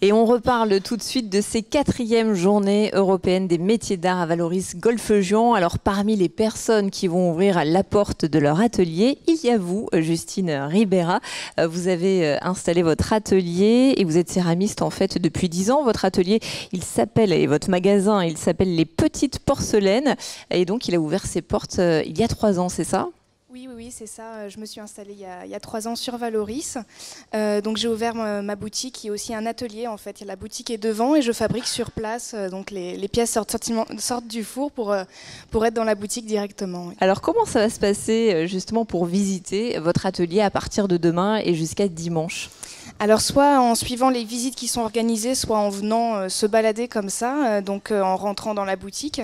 Et on reparle tout de suite de ces 4e journées européennes des métiers d'art à Valoris Golfe-Juan. Alors parmi les personnes qui vont ouvrir la porte de leur atelier, il y a vous, Justine Ribera. Vous avez installé votre atelier et vous êtes céramiste en fait depuis 10 ans. Votre atelier, il s'appelle, et votre magasin, il s'appelle Les Petites Porcelaines. Et donc il a ouvert ses portes il y a 3 ans, c'est ça ? Oui, c'est ça. Je me suis installée il y a 3 ans sur Valoris. Donc j'ai ouvert ma boutique qui est aussi un atelier en fait. La boutique est devant et je fabrique sur place. Donc les pièces sortent du four pour être dans la boutique directement. Oui. Alors comment ça va se passer justement pour visiter votre atelier à partir de demain et jusqu'à dimanche ? Alors soit en suivant les visites qui sont organisées, soit en venant se balader comme ça, donc en rentrant dans la boutique.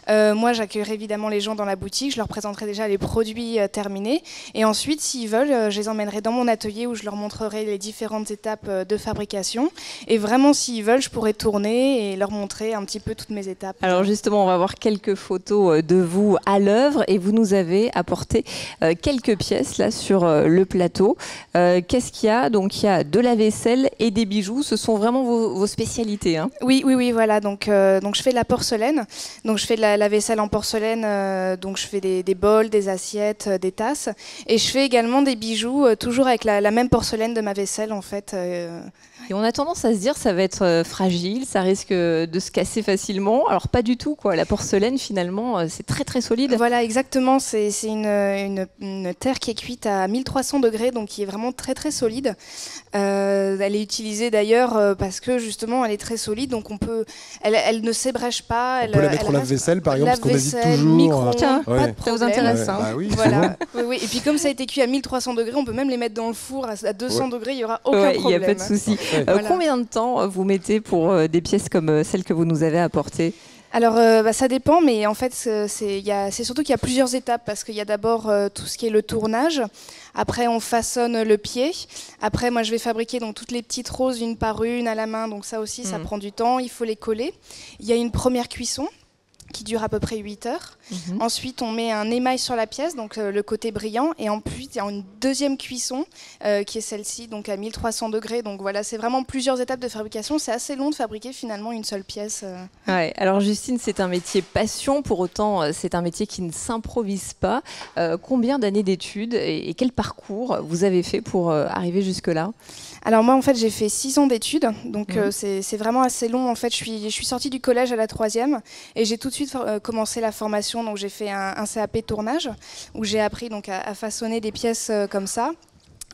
Moi j'accueillerai évidemment les gens dans la boutique, je leur présenterai déjà les produits terminés et ensuite s'ils veulent, je les emmènerai dans mon atelier où je leur montrerai les différentes étapes de fabrication et vraiment s'ils veulent je pourrai tourner et leur montrer un petit peu toutes mes étapes. Alors justement on va voir quelques photos de vous à l'œuvre et vous nous avez apporté quelques pièces là sur le plateau. Qu'est-ce qu'il y a ? Donc il y a de la vaisselle et des bijoux, ce sont vraiment vos spécialités. Hein. Oui, voilà. Donc je fais de la porcelaine. Donc je fais de la vaisselle en porcelaine. Donc je fais des bols, des assiettes, des tasses. Et je fais également des bijoux, toujours avec la même porcelaine de ma vaisselle en fait. Et on a tendance à se dire ça va être fragile, ça risque de se casser facilement. Alors pas du tout quoi. La porcelaine finalement c'est très très solide. Voilà exactement. C'est une terre qui est cuite à 1300 degrés, donc qui est vraiment très très solide. Elle est utilisée d'ailleurs parce que justement elle est très solide, donc elle ne s'ébrèche pas. On peut la mettre au lave-vaisselle par exemple, parce qu'on hésite toujours. Micro-ondes, Tiens, pas de problème. Ça vous intéresse Bah oui, voilà. Oui. Et puis comme ça a été cuit à 1300 degrés, on peut même les mettre dans le four à 200 degrés, il n'y aura aucun problème. Il n'y a pas de souci. Voilà. Combien de temps vous mettez pour des pièces comme celles que vous nous avez apportées ? Alors ça dépend, mais en fait c'est surtout qu'il y a plusieurs étapes parce qu'il y a d'abord tout ce qui est le tournage. Après on façonne le pied. Après moi je vais fabriquer donc toutes les petites roses une par une à la main, donc ça aussi ça prend du temps. Il faut les coller. Il y a une première cuisson qui dure à peu près 8 heures. Ensuite, on met un émail sur la pièce, donc le côté brillant. Et ensuite, il y a une deuxième cuisson qui est celle-ci, donc à 1300 degrés. Donc voilà, c'est vraiment plusieurs étapes de fabrication. C'est assez long de fabriquer finalement une seule pièce. Ouais. Alors Justine, c'est un métier passion. Pour autant, c'est un métier qui ne s'improvise pas. Combien d'années d'études et quel parcours vous avez fait pour arriver jusque-là ? Alors moi en fait j'ai fait 6 ans d'études, donc c'est vraiment assez long. En fait je suis sortie du collège à la 3e et j'ai tout de suite commencé la formation. Donc j'ai fait un CAP tournage où j'ai appris donc à façonner des pièces comme ça.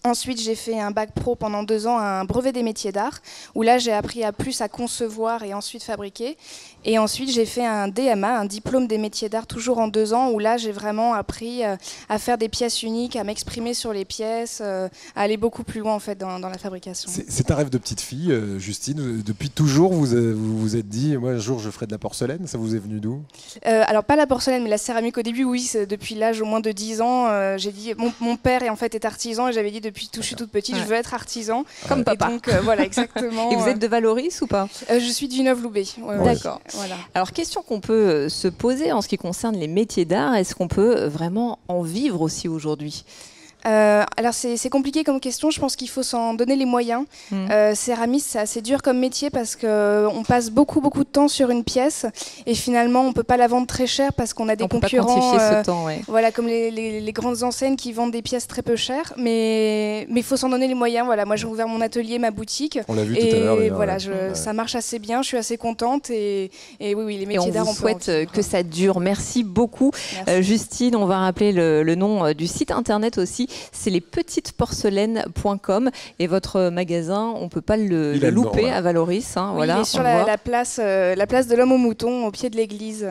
Ensuite, j'ai fait un bac pro pendant 2 ans, un brevet des métiers d'art, où là, j'ai appris plus à concevoir et ensuite fabriquer. Et ensuite, j'ai fait un DMA, un diplôme des métiers d'art, toujours en 2 ans, où là, j'ai vraiment appris à faire des pièces uniques, à m'exprimer sur les pièces, à aller beaucoup plus loin en fait dans la fabrication. C'est un rêve de petite fille, Justine. Depuis toujours, vous vous êtes dit, moi, un jour, je ferai de la porcelaine. Ça vous est venu d'où ? Alors, pas la porcelaine, mais la céramique au début, oui. Depuis l'âge au moins de 10 ans, j'ai dit, mon père est artisan et j'avais dit depuis je suis toute petite, je veux être artisan. Comme papa. Et donc, voilà, exactement. Et vous êtes de Valoris ou pas ? Je suis du Neuve-Loubet. D'accord. Voilà. Alors, question qu'on peut se poser en ce qui concerne les métiers d'art, est-ce qu'on peut vraiment en vivre aussi aujourd'hui ? Alors c'est compliqué comme question, je pense qu'il faut s'en donner les moyens. Céramiste, c'est assez dur comme métier parce qu'on passe beaucoup de temps sur une pièce et finalement on peut pas la vendre très cher parce qu'on a des concurrents. On peut pas quantifier ce temps, ouais. Voilà, comme les grandes enseignes qui vendent des pièces très peu chères, mais il faut s'en donner les moyens. Voilà, moi j'ai ouvert mon atelier, ma boutique. On l'a vu tout à l'heure. Et voilà, ça marche assez bien, je suis assez contente et oui, les métiers d'art, on souhaite que ça dure. Merci beaucoup. Merci. Justine, on va rappeler le nom du site internet aussi. C'est lespetitesporcelaines.com et votre magasin, on ne peut pas le louper à Valoris. Hein, oui, voilà, il est sur la place de l'Homme au Mouton, au pied de l'église.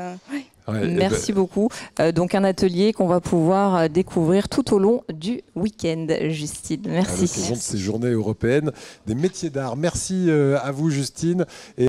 Ouais, merci beaucoup. Donc un atelier qu'on va pouvoir découvrir tout au long du week-end, Justine. Merci. À l'occasion de ces journées européennes des métiers d'art. Merci à vous, Justine.